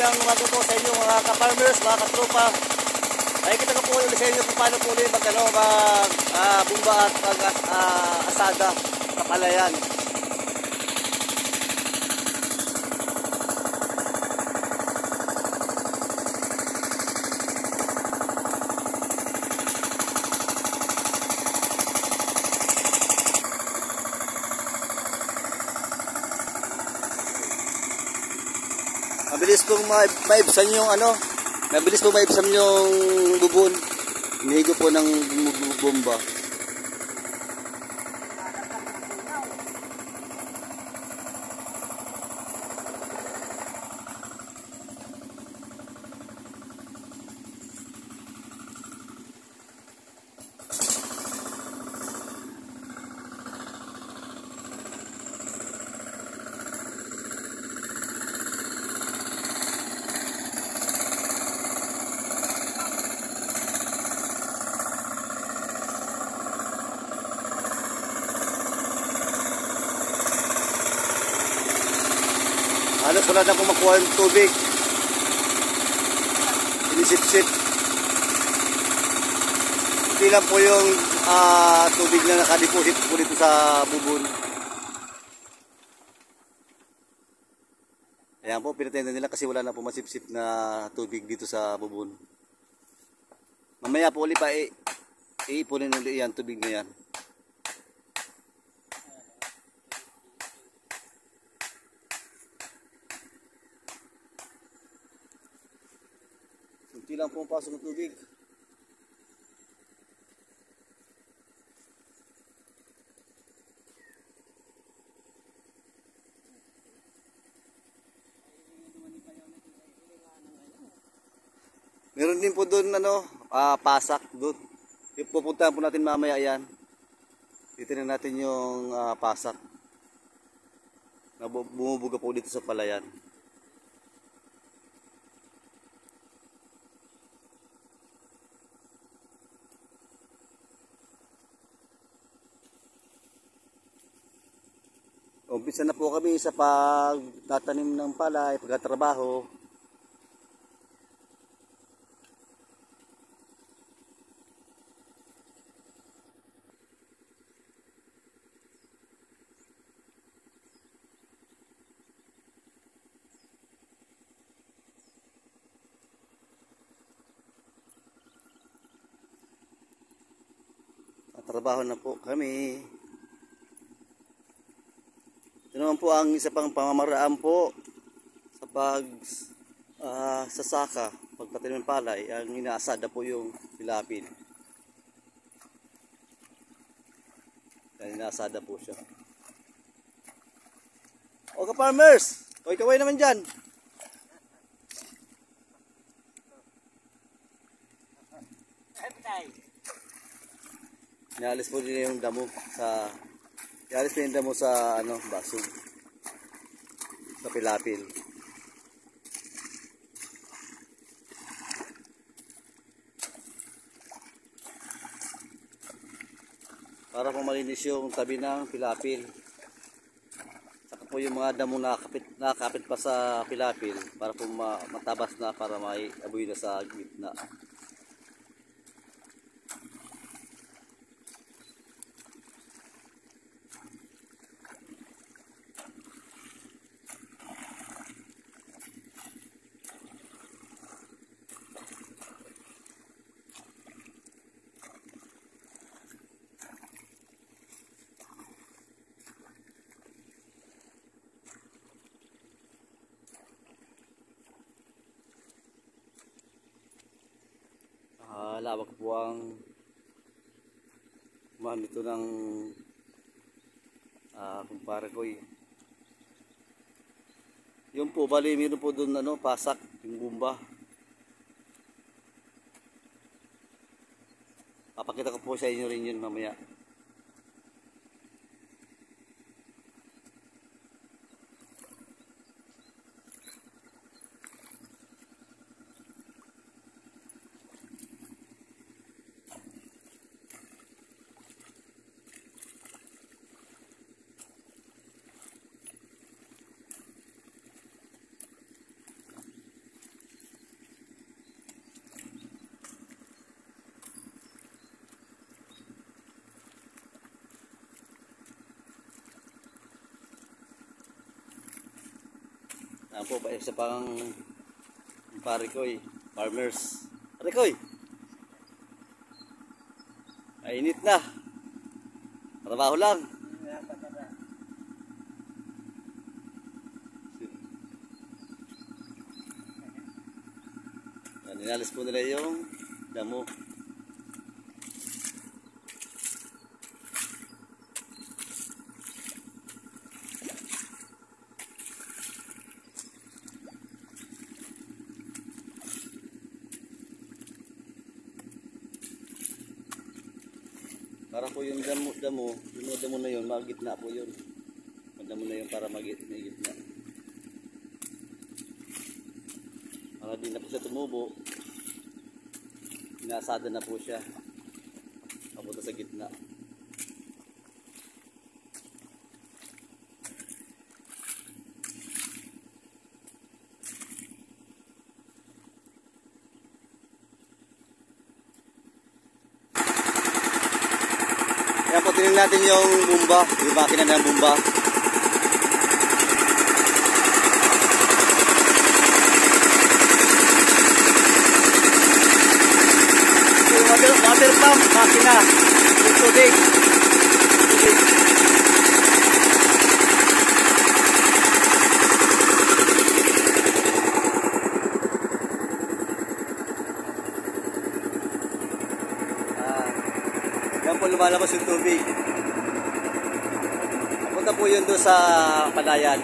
magandang umaga po sa inyo mga ka-farmers, mga katropa. Ay kita ko po ulit sa inyo kung paano po ulit bumba at asada sa palayan. Mabilis pong maibsan yung mabilis pong maibsan yung bubon. Hinigo po ng bomba. Halos wala na pong makuha yung tubig. Inisip-sip. Hindi lang po yung tubig na nakadeposit po dito sa bubon. Ayan po, pinatenda nila kasi wala na po masip-sip na tubig dito sa bubon. Mamaya po ulit pa iipunin ulit yan, tubig na yan. Kunti lang po ang pasok ng tubig. Meron din po doon pasak doon. Pupuntahan po natin mamaya yan. Titingnan natin yung pasak na bumubuga po dito sa palayan. Umpisa na po kami sa pagtatanim ng palay, pagtatrabaho. Trabaho na po kami. Ito naman po ang isa pang pamamaraan po sa sasaka, pagtatanim ng palay, ang inaasada po yung pilapil. Inaasada po siya. O ka-farmers, kaway naman dyan. Inalis po nila yung damo sa basog sa pilapil. Para po malinis yung tabi ng pilapil. Saka po yung mga damo nakakapit pa sa pilapil para po matabas na, para may abuy na sa gitna. Lawak po ang dito ng kumpara ko yun po, bali meron po doon pasak yung bomba. Papakita ko po sa inyo rin yun mamaya. Yan po, isa pang parikoy, farmers. Parikoy! Mainit na. Trabaho lang. Yan, inalis po nila yung damo. Para po yung damo na yun, magitna po yun. Damo na yun para magitna. Para di na po siya tumubo, inasada na po siya. Papunta sa gitna. Kaya po tingnan natin yung bumba, yung makina ng bumba. Yung water pump, makina, yung tubig. Yan po lumalabas yung tubig. Punta po yun doon sa Palayan.